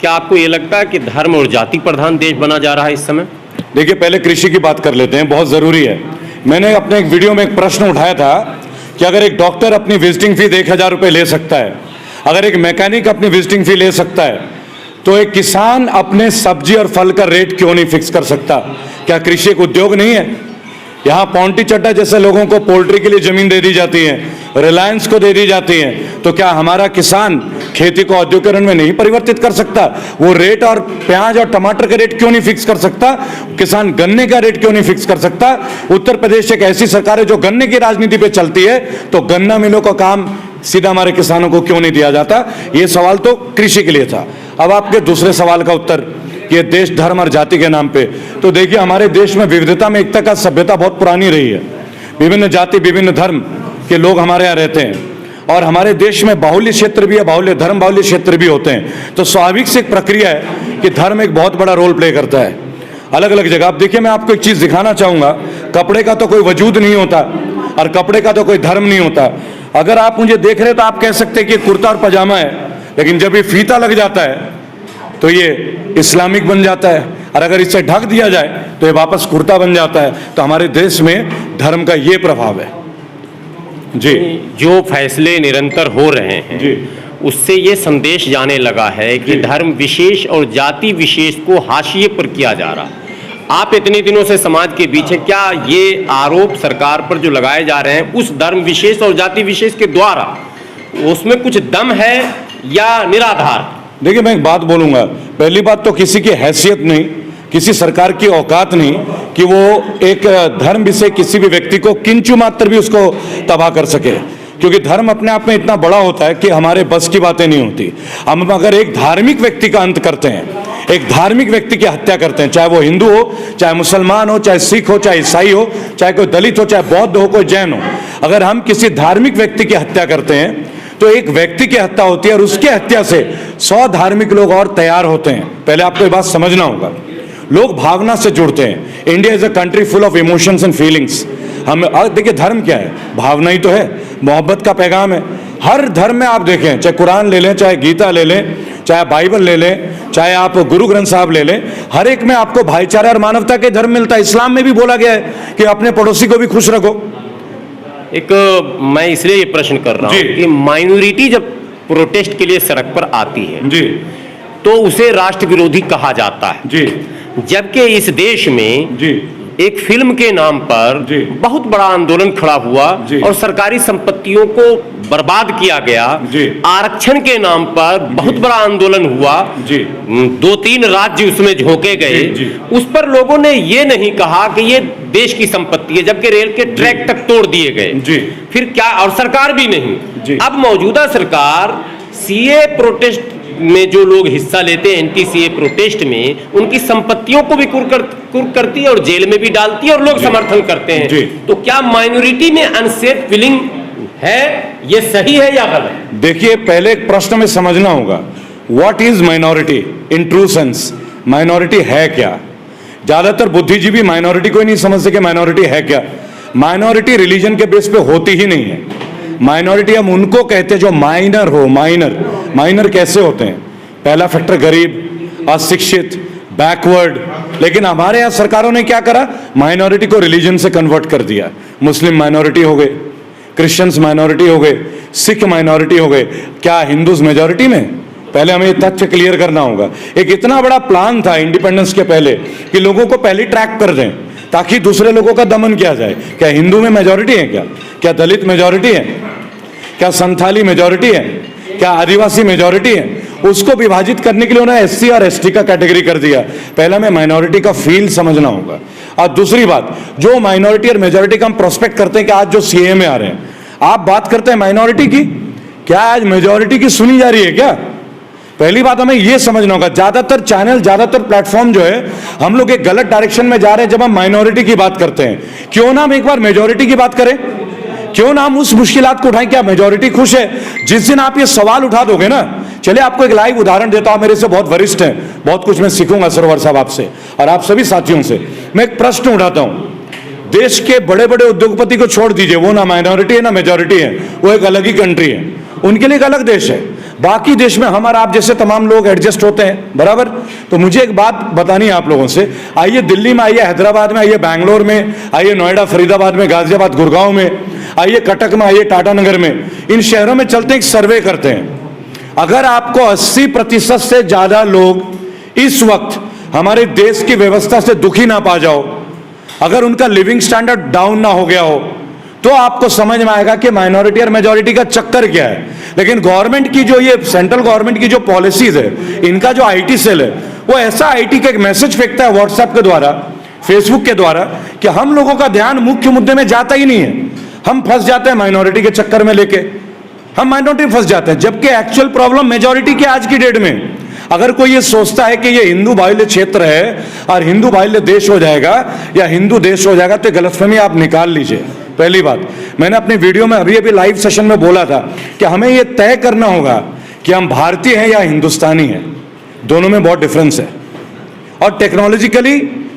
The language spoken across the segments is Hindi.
क्या आपको ये लगता है कि धर्म और जाति प्रधान देश बना जा रहा है इस समय? देखिए, पहले कृषि की बात कर लेते हैं, बहुत ज़रूरी है। मैंने अपने एक वीडियो में एक प्रश्न उठाया था कि अगर एक डॉक्टर अपनी विजिटिंग फी 1,000 रुपये ले सकता है, अगर एक मैकेनिक अपनी विजिटिंग फी ले सकता है, तो एक किसान अपने सब्जी और फल का रेट क्यों नहीं फिक्स कर सकता? क्या कृषि एक उद्योग नहीं है? यहाँ पौंटी चड्डा जैसे लोगों को पोल्ट्री के लिए ज़मीन दे दी जाती है, रिलायंस को दे दी जाती है, तो क्या हमारा किसान खेती को औद्योगिकरण में नहीं परिवर्तित कर सकता? वो रेट और प्याज और टमाटर का रेट क्यों नहीं फिक्स कर सकता? किसान गन्ने का रेट क्यों नहीं फिक्स कर सकता? उत्तर प्रदेश एक ऐसी सरकार है जो गन्ने की राजनीति पे चलती है, तो गन्ना मिलों का काम सीधा हमारे किसानों को क्यों नहीं दिया जाता? ये सवाल तो कृषि के लिए था। अब आपके दूसरे सवाल का उत्तर कि देश धर्म और जाति के नाम पे, तो देखिए, हमारे देश में विविधता में एकता का सभ्यता बहुत पुरानी रही है। विभिन्न जाति विभिन्न धर्म के लोग हमारे यहाँ रहते हैं और हमारे देश में बाहुल्य क्षेत्र भी है, बाहुल्य धर्म बाहुल्य क्षेत्र भी होते हैं। तो स्वाभाविक से एक प्रक्रिया है कि धर्म एक बहुत बड़ा रोल प्ले करता है अलग अलग जगह। आप देखिए, मैं आपको एक चीज़ दिखाना चाहूँगा, कपड़े का तो कोई वजूद नहीं होता और कपड़े का तो कोई धर्म नहीं होता। अगर आप मुझे देख रहे तो आप कह सकते हैं कि कुर्ता और पजामा है, लेकिन जब ये फीता लग जाता है तो ये इस्लामिक बन जाता है, और अगर इसे ढक दिया जाए तो ये वापस कुर्ता बन जाता है। तो हमारे देश में धर्म का ये प्रभाव है जी। जो फैसले निरंतर हो रहे हैं जी, उससे ये संदेश जाने लगा है कि धर्म विशेष और जाति विशेष को हाशिए पर किया जा रहा है। आप इतने दिनों से समाज के बीच हैं, क्या ये आरोप सरकार पर जो लगाए जा रहे हैं उस धर्म विशेष और जाति विशेष के द्वारा उसमें कुछ दम है या निराधार? देखिए, मैं एक बात बोलूँगा। पहली बात तो किसी की हैसियत नहीं, किसी सरकार की औकात नहीं कि वो एक धर्म विषय किसी भी व्यक्ति को किंचु मात्र भी उसको तबाह कर सके, क्योंकि धर्म अपने आप में इतना बड़ा होता है कि हमारे बस की बातें नहीं होती। हम अगर एक धार्मिक व्यक्ति का अंत करते हैं, एक धार्मिक व्यक्ति की हत्या करते हैं, चाहे वो हिंदू हो, चाहे मुसलमान हो, चाहे सिख हो, चाहे ईसाई हो, चाहे कोई दलित हो, चाहे बौद्ध हो, कोई जैन हो, अगर हम किसी धार्मिक व्यक्ति की हत्या करते हैं तो एक व्यक्ति की हत्या होती है और उसके हत्या से 100 धार्मिक लोग और तैयार होते हैं। पहले आपको ये बात समझना होगा, लोग भावना से जुड़ते हैं। India is a country full of emotions and feelings. हम देखिए, धर्म क्या है? भावना ही तो है, मोहब्बत का पैगाम है। हर धर्म में आप देखें, चाहे कुरान ले लें, चाहे गीता ले लें, चाहे बाइबल ले लें, चाहे आप गुरु ग्रंथ साहब ले लें, हर एक में आपको भाईचारा और मानवता के धर्म मिलता है। इस्लाम में भी बोला गया है कि अपने पड़ोसी को भी खुश रखो। मैं इसलिए ये प्रश्न कर रहा हूँ कि माइनॉरिटी जब प्रोटेस्ट के लिए सड़क पर आती है जी, तो उसे राष्ट्र विरोधी कहा जाता है जी, जबकि इस देश में जी, एक फिल्म के नाम पर जी, बहुत बड़ा आंदोलन खड़ा हुआ और सरकारी संपत्तियों को बर्बाद किया गया। आरक्षण के नाम पर बहुत बड़ा आंदोलन हुआ, 2-3 राज्य उसमें झोंके गए। उस पर लोगों ने ये नहीं कहा कि ये देश की संपत्ति है, जबकि रेल के ट्रैक तक तोड़ दिए गए। फिर क्या? और सरकार भी नहीं। अब मौजूदा सरकार सीए प्रोटेस्ट में जो लोग हिस्सा लेते हैं, एंटी सीए प्रोटेस्ट में, उनकी संपत्तियों को भी कुर्क करती है और जेल में भी डालती है और लोग समर्थन करते हैं। तो क्या माइनॉरिटी में अनसेफ फीलिंग है? ये सही है या गलत? देखिए, पहले एक प्रश्न में समझना होगा, what is minority in true sense? Minority है क्या? ज्यादातर बुद्धिजीवी माइनॉरिटी को ही नहीं समझते कि माइनॉरिटी है क्या। माइनॉरिटी रिलीजन के बेस पे होती ही नहीं है। माइनॉरिटी हम उनको कहते हैं जो माइनर हो। माइनर कैसे होते हैं? पहला फैक्टर गरीब, अशिक्षित, बैकवर्ड। लेकिन हमारे यहाँ सरकारों ने क्या करा? माइनॉरिटी को रिलीजन से कन्वर्ट कर दिया। मुस्लिम माइनॉरिटी हो गए, क्रिश्चियंस माइनॉरिटी हो गए, सिख माइनॉरिटी हो गए। क्या हिंदूज मेजॉरिटी में? पहले हमें ये तथ्य क्लियर करना होगा। एक इतना बड़ा प्लान था इंडिपेंडेंस के पहले कि लोगों को पहले ट्रैक कर दें ताकि दूसरे लोगों का दमन किया जाए। क्या हिंदू में मेजॉरिटी है? क्या दलित मेजॉरिटी है? क्या संथाली मेजॉरिटी है? क्या आदिवासी मेजॉरिटी है? उसको विभाजित करने के लिए उन्होंने एससी और एसटी का कैटेगरी कर दिया। पहला हमें माइनॉरिटी का फील समझना होगा। और दूसरी बात, जो माइनॉरिटी और मेजॉरिटी का हम प्रोस्पेक्ट करते हैं कि आज जो सीए में आ रहे हैं, आप बात करते हैं माइनॉरिटी की, क्या आज मेजॉरिटी की सुनी जा रही है क्या? पहली बात हमें यह समझना होगा। ज्यादातर चैनल, ज्यादातर प्लेटफॉर्म जो है, हम लोग एक गलत डायरेक्शन में जा रहे हैं जब हम माइनॉरिटी की बात करते हैं। क्यों ना हम एक बार मेजॉरिटी की बात करें? क्यों ना हम उस मुश्किलात को उठाएं? क्या मेजॉरिटी खुश है? जिस दिन आप ये सवाल उठा दोगे ना, चलिए आपको एक लाइव उदाहरण देता हूं। मेरे से बहुत वरिष्ठ हैं, बहुत कुछ मैं सीखूंगा सरोवर साहब आपसे और आप सभी साथियों से। मैं एक प्रश्न उठाता हूं। देश के बड़े बड़े उद्योगपति को छोड़ दीजिए, वो ना माइनॉरिटी है ना मेजॉरिटी है, वो एक अलग ही कंट्री है। उनके लिए एक अलग देश है। बाकी देश में हम और आप जैसे तमाम लोग एडजस्ट होते हैं, बराबर। तो मुझे एक बात बतानी है आप लोगों से, आइए दिल्ली में, आइए हैदराबाद में, आइए बैंगलोर में, आइए नोएडा, फरीदाबाद में, गाजियाबाद, गुड़गांव में, आइए कटक में, आइए टाटा नगर में, इन शहरों में चलते हैं, एक सर्वे करते हैं। अगर आपको 80% से ज्यादा लोग इस वक्त हमारे देश की व्यवस्था से दुखी ना पा जाओ, अगर उनका लिविंग स्टैंडर्ड डाउन ना हो गया हो, तो आपको समझ में आएगा कि माइनॉरिटी और मेजॉरिटी का चक्कर क्या है। लेकिन गवर्नमेंट की जो ये सेंट्रल गवर्नमेंट की जो पॉलिसीज है, इनका जो आईटी सेल है, वो ऐसा आईटी का एक मैसेज फेंकता है व्हाट्सएप के द्वारा, फेसबुक के द्वारा, कि हम लोगों का ध्यान मुख्य मुद्दे में जाता ही नहीं है। हम फंस जाते हैं माइनॉरिटी के चक्कर में लेके, हम माइनॉरिटी फंस जाते हैं, जबकि एक्चुअल प्रॉब्लम मेजॉरिटी की आज की डेट में। अगर कोई ये सोचता है कि ये हिंदू बाहुल्य क्षेत्र है और हिंदू बाहुल्य देश हो जाएगा या हिंदू देश हो जाएगा, तो गलतफहमी आप निकाल लीजिए। पहली बात, मैंने अपनी वीडियो में अभी लाइव सेशन में बोला था कि हमें ये तय करना होगा कि हम भारतीय हैं या हिंदुस्तानी हैं। दोनों में बहुत डिफरेंस है, और टेक्नोलॉजिकली,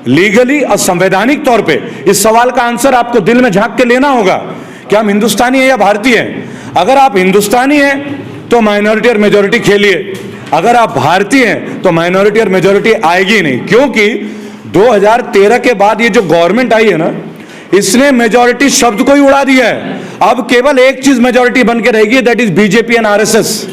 लीगली और संवैधानिक तौर पे इस सवाल का आंसर आपको दिल में झांक के लेना होगा कि हम हिंदुस्तानी हैं या भारतीय हैं। अगर आप हिंदुस्तानी हैं तो माइनॉरिटी और मेजॉरिटी खेलिए, अगर आप भारतीय हैं तो माइनॉरिटी और मेजॉरिटी आएगी नहीं, क्योंकि 2013 के बाद ये जो गवर्नमेंट आई है ना, इसने मेजॉरिटी शब्द को ही उड़ा दिया है। अब केवल एक चीज मेजॉरिटी बन के रहेगी, that is BJP and RSS.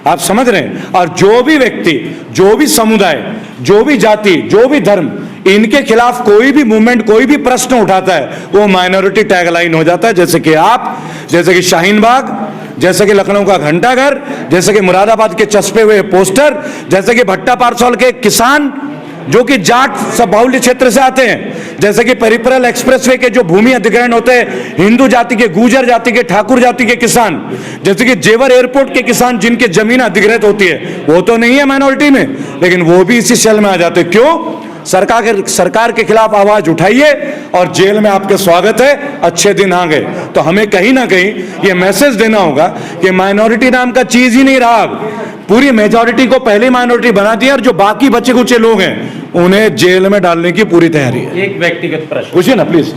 आप समझ रहे हैं? और जो भी व्यक्ति, जो भी समुदाय, जो भी जाति, जो भी धर्म, इनके खिलाफ कोई भी मूवमेंट, कोई भी प्रश्न उठाता है, वो माइनॉरिटी टैगलाइन हो जाता है। जैसे कि आप, जैसे कि शाहीन बाग, जैसे कि लखनऊ का घंटाघर, जैसे कि मुरादाबाद के चस्पे हुए पोस्टर, जैसे कि भट्टा पारसौल के किसान जो कि जाट सब बाहुल्य क्षेत्र से आते हैं, जैसे कि पेरिफेरल एक्सप्रेसवे के जो भूमि अधिग्रहण होते हैं हिंदू जाति के, गुर्जर जाति के, ठाकुर जाति के किसान, जैसे कि जेवर एयरपोर्ट के किसान जिनके जमीन अधिग्रहित होती है, वो तो नहीं है माइनॉरिटी में, लेकिन वो भी इसी सेल में आ जाते हैं। क्यों? सरकार के खिलाफ आवाज उठाइए और जेल में आपके स्वागत है, अच्छे दिन आ गए। तो हमें कहीं ना कहीं ये मैसेज देना होगा कि माइनॉरिटी नाम का चीज ही नहीं रहा। पूरी मेजॉरिटी को पहले माइनॉरिटी बना दिया, और जो बाकी बचे कुचे लोग हैं उन्हें जेल में डालने की पूरी तैयारी है। एक व्यक्तिगत प्रश्न पूछिए ना प्लीज।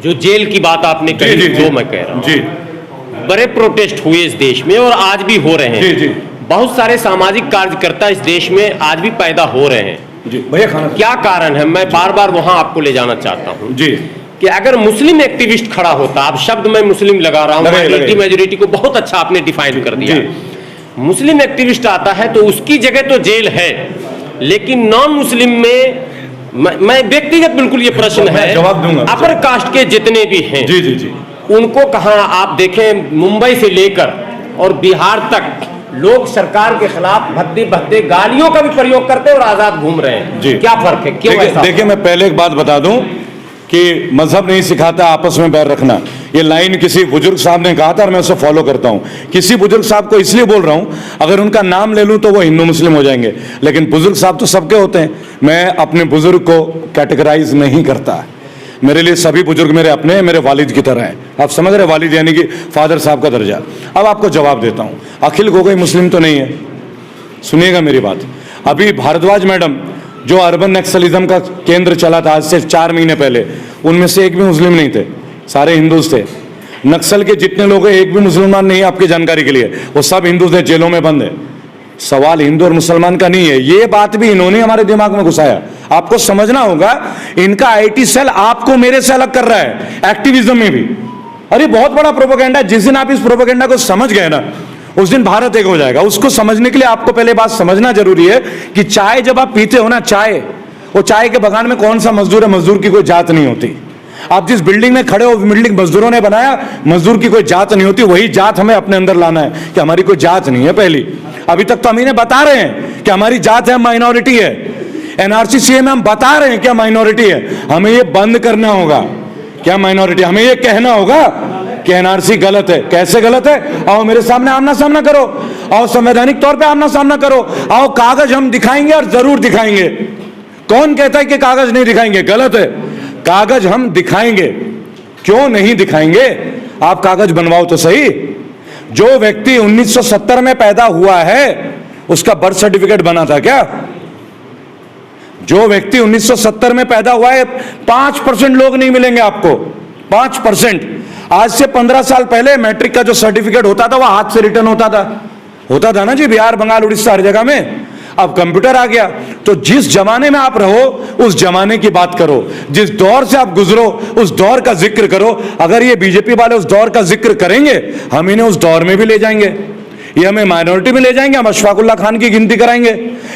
जो जेल की बात आपने कही, जो मैं कह रहा हूं, जी, बड़े प्रोटेस्ट हुए इस देश में और आज भी हो रहे हैं। जी जी। बहुत सारे सामाजिक कार्यकर्ता इस देश में आज भी पैदा हो रहे हैं। जी भैया, खाना क्या कारण है? मैं बार बार वहां आपको ले जाना चाहता हूं जी, कि अगर मुस्लिम एक्टिविस्ट खड़ा होता, आप शब्द मैं मुस्लिम लगा रहा हूं, माइनॉरिटी मेजॉरिटी को बहुत अच्छा आपने डिफाइन कर दिया। मुस्लिम एक्टिविस्ट आता है तो उसकी जगह तो जेल है, लेकिन नॉन मुस्लिम में मैं व्यक्तिगत बिल्कुल ये प्रश्न है, जवाब दूंगा। अपर कास्ट के जितने भी हैं, जी जी जी, उनको कहाँ आप देखें, मुंबई से लेकर और बिहार तक लोग सरकार के खिलाफ भद्दे भद्दे गालियों का भी प्रयोग करते हैं और आजाद घूम रहे हैं। जी, क्या फर्क है? क्यों ऐसा? देखिए, मैं पहले एक बात बता दूं कि मजहब नहीं सिखाता आपस में बैर रखना। ये लाइन किसी बुजुर्ग साहब ने कहा था और मैं उसे फॉलो करता हूं। किसी बुजुर्ग साहब को इसलिए बोल रहा हूं, अगर उनका नाम ले लूं तो वो हिंदू मुस्लिम हो जाएंगे, लेकिन बुजुर्ग साहब तो सबके होते हैं। मैं अपने बुजुर्ग को कैटेगराइज नहीं करता। मेरे लिए सभी बुजुर्ग मेरे अपने, मेरे वालिद की तरह हैं। आप समझ रहे? वालिद यानी कि फादर साहब का दर्जा। अब आपको जवाब देता हूं, अखिल गोगोई मुस्लिम तो नहीं है। सुनिएगा मेरी बात। अभी भारद्वाज मैडम जो अर्बन नक्सलिज्म का केंद्र चला था आज से 4 महीने पहले, उनमें से एक भी मुस्लिम नहीं थे, सारे हिंदूज थे। नक्सल के जितने लोग हैं एक भी मुसलमान नहीं है, आपकी जानकारी के लिए, वो सब हिंदू थे, जेलों में बंद है। सवाल हिंदू और मुसलमान का नहीं है, ये बात भी इन्होंने हमारे दिमाग में घुसाया। आपको समझना होगा, इनका आईटी सेल आपको मेरे से अलग कर रहा है, एक्टिविज्म में भी। अरे बहुत बड़ा प्रोपेगेंडा। जिस दिन आप इस प्रोपेगेंडा को समझ गए ना, उस दिन भारत एक हो जाएगा। उसको समझने के लिए आपको पहले बात समझना जरूरी है कि चाय जब आप पीते हो ना, चाय, वो चाय के बगान में कौन सा मजदूर है, मजदूर की कोई जात नहीं होती। आप जिस बिल्डिंग में खड़े हो, बिल्डिंग मजदूरों ने बनाया, मजदूर की कोई जात नहीं होती। वही जात हमें अपने अंदर लाना है कि हमारी कोई जात नहीं है। पहली, अभी तक तो हम इन्हें बता रहे हैं कि हमारी जात है, माइनॉरिटी है। एनआरसी सीए में हम बता रहे हैं क्या माइनॉरिटी है। हमें ये बंद करना होगा क्या माइनॉरिटी। हमें ये कहना होगा कि एनआरसी गलत है। कैसे गलत है? आओ मेरे सामने आमना सामना करो, आओ संवैधानिक तौर पे आमना सामना करो, आओ कागज हम दिखाएंगे और जरूर दिखाएंगे। कौन कहता है कि कागज नहीं दिखाएंगे? गलत है। कागज हम दिखाएंगे। क्यों नहीं दिखाएंगे? आप कागज बनवाओ तो सही। जो व्यक्ति 1970 में पैदा हुआ है, उसका बर्थ सर्टिफिकेट बना था क्या? जो व्यक्ति 1970 में पैदा हुआ है, 5% लोग नहीं मिलेंगे आपको, 5%। आज से 15 साल पहले मैट्रिक का जो सर्टिफिकेट होता था वह हाथ से रिटर्न होता था ना जी, बिहार, बंगाल, उड़ीसा हर जगह में। अब कंप्यूटर आ गया, तो जिस जमाने में आप रहो उस जमाने की बात करो, जिस दौर से आप गुजरो उस दौर का जिक्र करो। अगर ये बीजेपी वाले उस दौर का जिक्र करेंगे, हम इन्हें उस दौर में भी ले जाएंगे। ये हमें माइनॉरिटी में ले जाएंगे, हम अशफाकुल्ला खान की गिनती कराएंगे।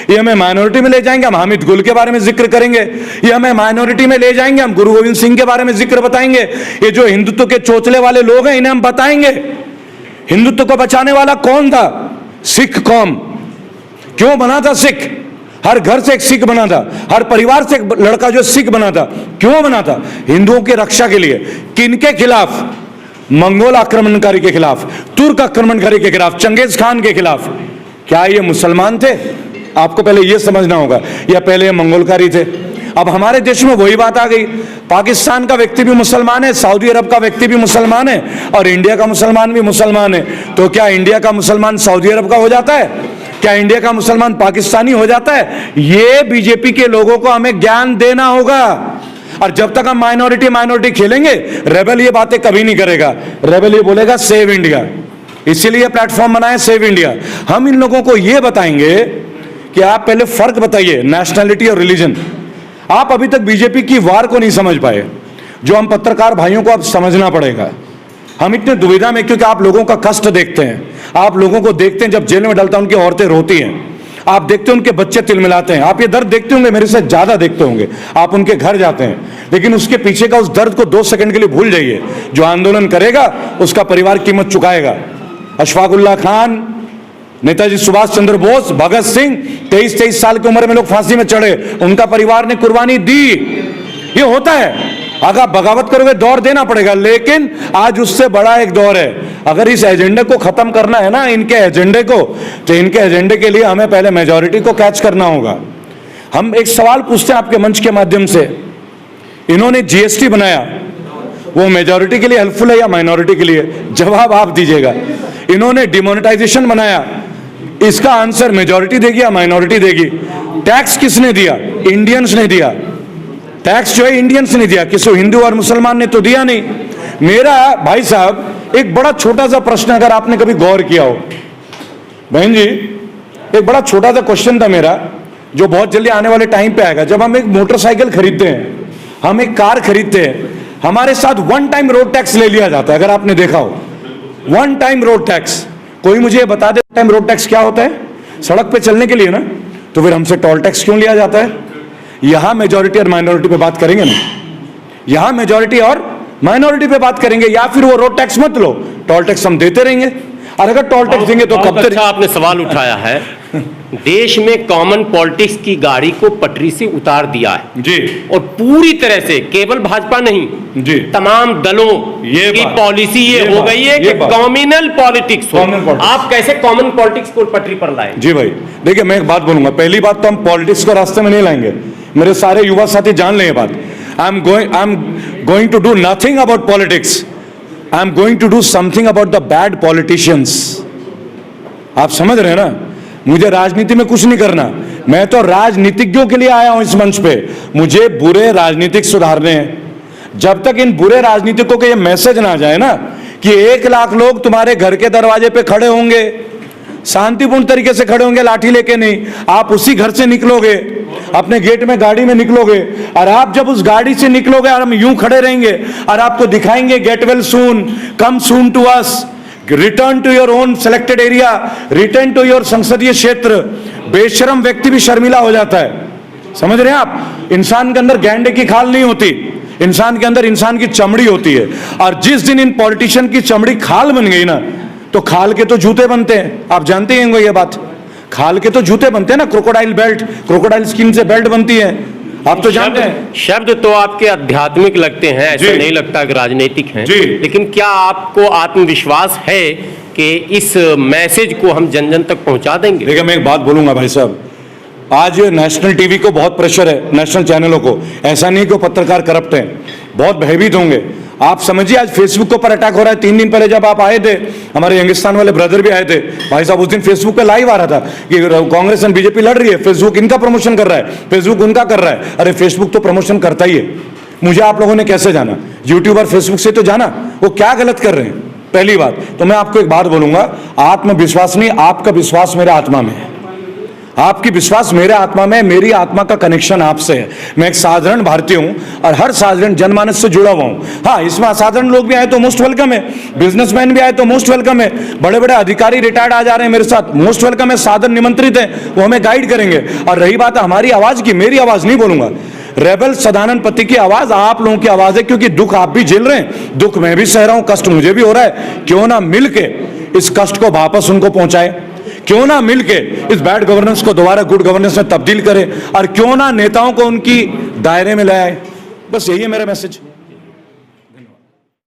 ये हमें माइनॉरिटी में ले जाएंगे, हम हामिद गुल के बारे में जिक्र करेंगे। ये हमें माइनॉरिटी में ले जाएंगे, हम गुरु गोविंद सिंह के बारे में जिक्र बताएंगे। ये जो हिंदुत्व के चोचले वाले लोग हैं, इन्हें हम बताएंगे हिंदुत्व को बचाने वाला कौन था। सिख कौम क्यों बना था? सिख, हर घर से एक सिख बना था, हर परिवार से एक लड़का जो सिख बना था। क्यों बना था? हिंदुओं की रक्षा के लिए। किनके खिलाफ? मंगोल आक्रमणकारी के खिलाफ, तुर्क आक्रमणकारी के खिलाफ, चंगेज खान के खिलाफ। क्या ये मुसलमान थे? आपको पहले ये समझना होगा, या पहले ये मंगोलकारी थे? अब हमारे देश में वही बात आ गई, पाकिस्तान का व्यक्ति भी मुसलमान है, सऊदी अरब का व्यक्ति भी मुसलमान है, और इंडिया का मुसलमान भी मुसलमान है। तो क्या इंडिया का मुसलमान सऊदी अरब का हो जाता है? क्या इंडिया का मुसलमान पाकिस्तानी हो जाता है? ये बीजेपी के लोगों को हमें ज्ञान देना होगा। और जब तक हम माइनॉरिटी खेलेंगे, रेबल ये बातें कभी नहीं करेगा। रेबल ये बोलेगा सेव इंडिया, इसीलिए प्लेटफॉर्म बनाए सेव इंडिया। हम इन लोगों को ये बताएंगे कि आप पहले फर्क बताइए नेशनैलिटी और रिलीजन। आप अभी तक बीजेपी की वार को नहीं समझ पाए, जो हम पत्रकार भाइयों को अब समझना पड़ेगा। हम इतने दुविधा में, क्योंकि आप लोगों का कष्ट देखते हैं, आप लोगों को देखते हैं जब जेल में डलता है उनकी औरतें रोती हैं, आप देखते हैं उनके बच्चे तिलमिलाते हैं, आप ये दर्द देखते होंगे, मेरे से ज्यादा देखते होंगे। आप उनके घर जाते हैं, लेकिन उसके पीछे का उस दर्द को 2 सेकंड के लिए भूल जाइए। जो आंदोलन करेगा उसका परिवार कीमत चुकाएगा। अशफाकुल्ला खान, नेताजी सुभाष चंद्र बोस, भगत सिंह, 23 साल की उम्र में लोग फांसी में चढ़े, उनका परिवार ने कुर्बानी दी। ये होता है। अगर आप बगावत करोगे दौर देना पड़ेगा, लेकिन आज उससे बड़ा एक दौर है। अगर इस एजेंडे को खत्म करना है ना, इनके एजेंडे को, तो इनके एजेंडे के लिए हमें पहले मेजॉरिटी को कैच करना होगा। हम एक सवाल पूछते हैं आपके मंच के माध्यम से, इन्होंने जीएसटी बनाया, वो मेजॉरिटी के लिए हेल्पफुल है या माइनॉरिटी के लिए? जवाब आप दीजिएगा। इन्होंने डिमोनेटाइजेशन बनाया, इसका आंसर मेजॉरिटी देगी या माइनॉरिटी देगी? टैक्स किसने दिया? इंडियंस ने दिया। टैक्स जो है इंडियंस ने दिया, किसी हिंदू और मुसलमान ने तो दिया नहीं। मेरा भाई साहब एक बड़ा छोटा सा प्रश्न, अगर आपने कभी गौर किया हो बहन जी, एक बड़ा छोटा सा क्वेश्चन था मेरा, जो बहुत जल्दी आने वाले टाइम पे आएगा। जब हम एक मोटरसाइकिल खरीदते हैं, हम एक कार खरीदते हैं, हमारे साथ 1 टाइम रोड टैक्स ले लिया जाता है। अगर आपने देखा हो 1 टाइम रोड टैक्स, कोई मुझे ये बता दे टाइम रोड टैक्स क्या होता है? सड़क पे चलने के लिए ना, तो फिर हमसे टोल टैक्स क्यों लिया जाता है? यहां मेजॉरिटी और माइनॉरिटी पे बात करेंगे ना, यहां मेजॉरिटी और माइनॉरिटी पे बात करेंगे, या फिर वो रोड टैक्स मत लो, टोल टैक्स हम देते रहेंगे। और अगर टोल टैक्स देंगे तो कब तक? अच्छा आपने सवाल उठाया है। देश में कॉमन पॉलिटिक्स की गाड़ी को पटरी से उतार दिया है जी, और पूरी तरह से केवल भाजपा नहीं जी, तमाम दलों की पॉलिसी ये हो गई है कि कॉम्युनल पॉलिटिक्स हो। आप कैसे कॉमन पॉलिटिक्स को पटरी पर लाए? जी भाई देखिए, मैं एक बात बोलूंगा। पहली बात तो हम पॉलिटिक्स को रास्ते में नहीं लाएंगे, मेरे सारे युवा साथी जान लें ये बात। I am going to do nothing about politics, I am going to do something about the bad politicians. आप समझ रहे हैं ना? मुझे राजनीति में कुछ नहीं करना, मैं तो राजनीतिज्ञों के लिए आया हूं इस मंच पे। मुझे बुरे राजनीतिक सुधारने हैं। जब तक इन बुरे राजनीतिकों के ये मैसेज ना जाए ना कि 1 लाख लोग तुम्हारे घर के दरवाजे पे खड़े होंगे, शांतिपूर्ण तरीके से खड़े होंगे, लाठी लेके नहीं, आप उसी घर से निकलोगे, अपने गेट में गाड़ी में निकलोगे, और आप जब उस गाड़ी से निकलोगे और हम यूं खड़े रहेंगे और आपको दिखाएंगे get well soon, come soon to us, return to your own selected area, return to your संसदीय क्षेत्र, बेशरम व्यक्ति भी शर्मिला हो जाता है। समझ रहे हैं आप? इंसान के अंदर गैंडे की खाल नहीं होती, इंसान के अंदर इंसान की चमड़ी होती है। और जिस दिन इन पॉलिटिशियन की चमड़ी खाल बन गई ना, तो खाल के तो जूते बनते हैं। आप जानते हैं ये बात, खाल के तो जूते बनते हैं ना, क्रोकोडाइल बेल्ट, क्रोकोडाइल स्किन से बेल्ट बनती है, आप तो जानते हैं। शब्द तो आपके आध्यात्मिक लगते हैं, ऐसा नहीं लगता कि राजनीतिक हैं। लेकिन क्या आपको आत्मविश्वास है कि इस मैसेज को हम जन जन तक पहुंचा देंगे? देखिए मैं एक बात बोलूंगा भाई साहब, आज नेशनल टीवी को बहुत प्रेशर है, नेशनल चैनलों को। ऐसा नहीं कि पत्रकार करप्ट हैं, बहुत भयभीत होंगे। आप समझिए आज फेसबुक के ऊपर अटैक हो रहा है। 3 दिन पहले जब आप आए थे, हमारे यंगिस्तान वाले ब्रदर भी आए थे भाई साहब, उस दिन फेसबुक पे लाइव आ रहा था कि कांग्रेस और बीजेपी लड़ रही है, फेसबुक इनका प्रमोशन कर रहा है, फेसबुक उनका कर रहा है। अरे फेसबुक तो प्रमोशन करता ही है, मुझे आप लोगों ने कैसे जाना? यूट्यूब और फेसबुक से तो जाना। वो क्या गलत कर रहे हैं? पहली बात तो मैं आपको एक बात बोलूंगा, आत्मविश्वास नहीं, आपका विश्वास मेरे आत्मा में है। आपकी विश्वास मेरे आत्मा में, मेरी आत्मा का कनेक्शन आपसे है। मैं एक साधारण भारतीय हूं और हर साधारण जनमानस से जुड़ा हुआ हूं। हाँ, इसमें असाधारण लोग भी आए तो मोस्ट वेलकम है, बिजनेसमैन भी आए तो मोस्ट वेलकम है, बड़े बड़े अधिकारी रिटायर्ड आ जा रहे हैं मेरे साथ, मोस्ट वेलकम है। साधन निमंत्रित है, वो हमें गाइड करेंगे। और रही बात हमारी आवाज की, मेरी आवाज नहीं बोलूंगा, रेबल सदानंद पति की आवाज आप लोगों की आवाज है, क्योंकि दुख आप भी झेल रहे हैं, दुख मैं भी सह रहा हूं, कष्ट मुझे भी हो रहा है। क्यों ना मिलके इस कष्ट को वापस उनको पहुंचाए, क्यों ना मिलके इस बैड गवर्नेंस को दोबारा गुड गवर्नेंस में तब्दील करें, और क्यों ना नेताओं को उनकी दायरे में ले आए। बस यही है मेरा मैसेज।